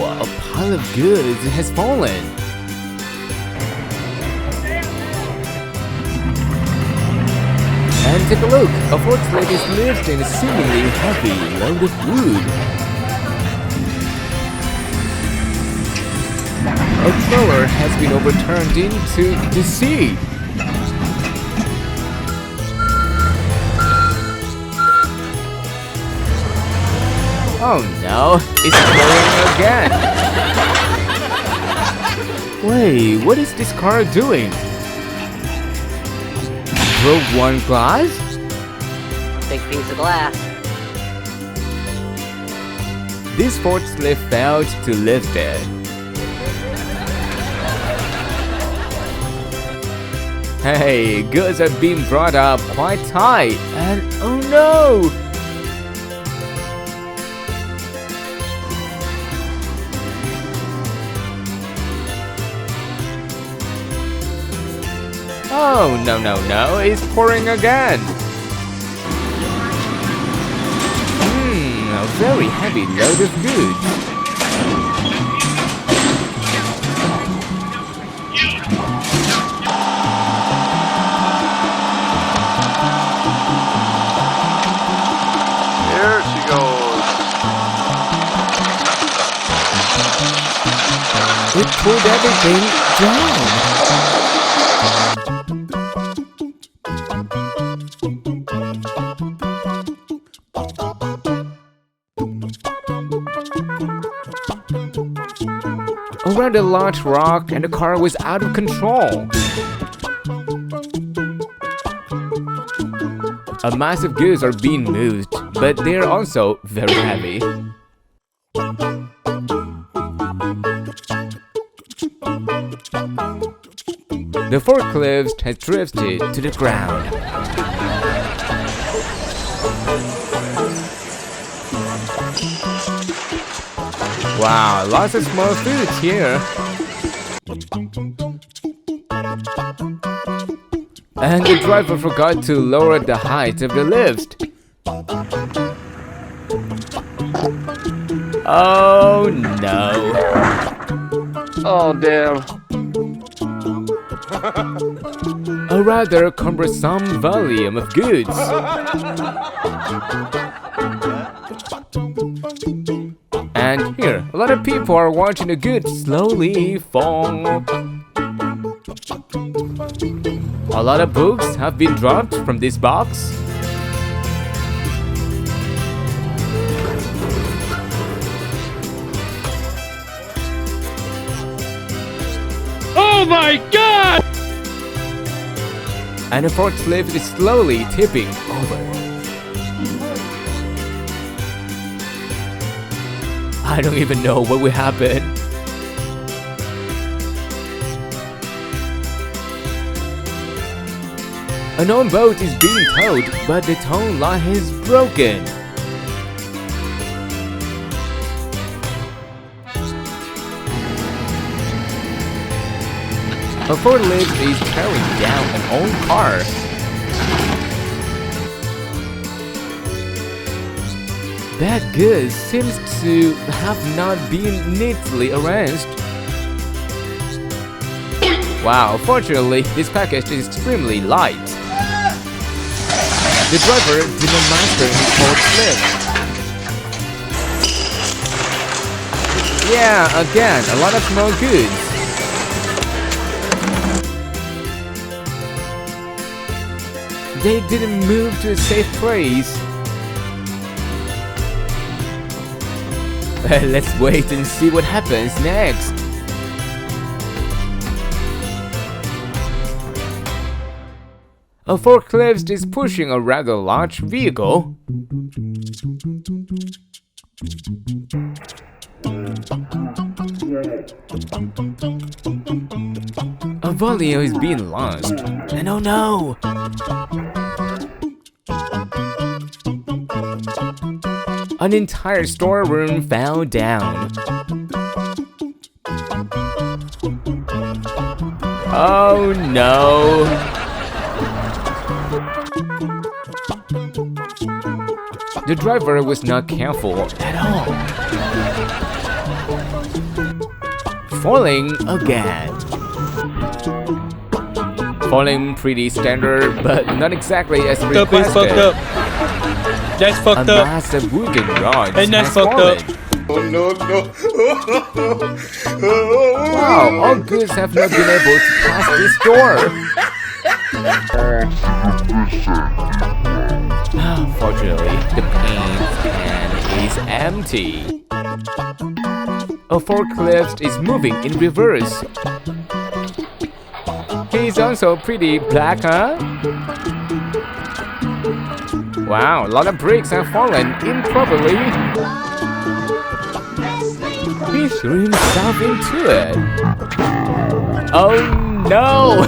a pile of goods has fallen. And take a look, a forklift is lifting a seemingly heavy load of wood. A trailer has been overturned into the sea. Oh no, it's pouring again. Wait, what is this car doing? Broke one glass? Big piece of glass. This forklift failed to lift it. Hey, goods are being brought up quite high, and oh no! Oh, no, it's pouring again. A very heavy load of goods. Here she goes. It pulled everything down. Around a large rock, and the car was out of control. A mass of goods are being moved, but they are also very heavy. The forklift has drifted to the ground. Wow, lots of small food here. And the driver forgot to lower the height of the lift. Oh no. Oh damn. A rather cumbersome volume of goods. And here, a lot of people are watching the goods slowly fall. A lot of books have been dropped from this box. Oh my god! And the forklift is slowly tipping over. I don't even know what will happen. An own boat is being towed, but the tow line is broken. A forklift is carrying down an old car. That goods seems to have not been neatly arranged. Wow, fortunately, this package is extremely light. The driver didn't master his forklift. Yeah, again, a lot of small goods. They didn't move to a safe place. Let's wait and see what happens next. A forklift is pushing a rather large vehicle. A volume is being lost. And oh no! An entire storeroom fell down. Oh no! The driver was not careful at all. falling again. Falling pretty standard, but not exactly as Fucked up is requested. fucked up. That's A fucked up. massive wooden rod And that's has fucked fallen. up. Wow, all goods have not been able to pass this door. Fortunately, the paint can is empty. A forklift is moving in reverse. He's also pretty black, huh? Wow, a lot of bricks have fallen improperly. He threw himself into it. Oh no!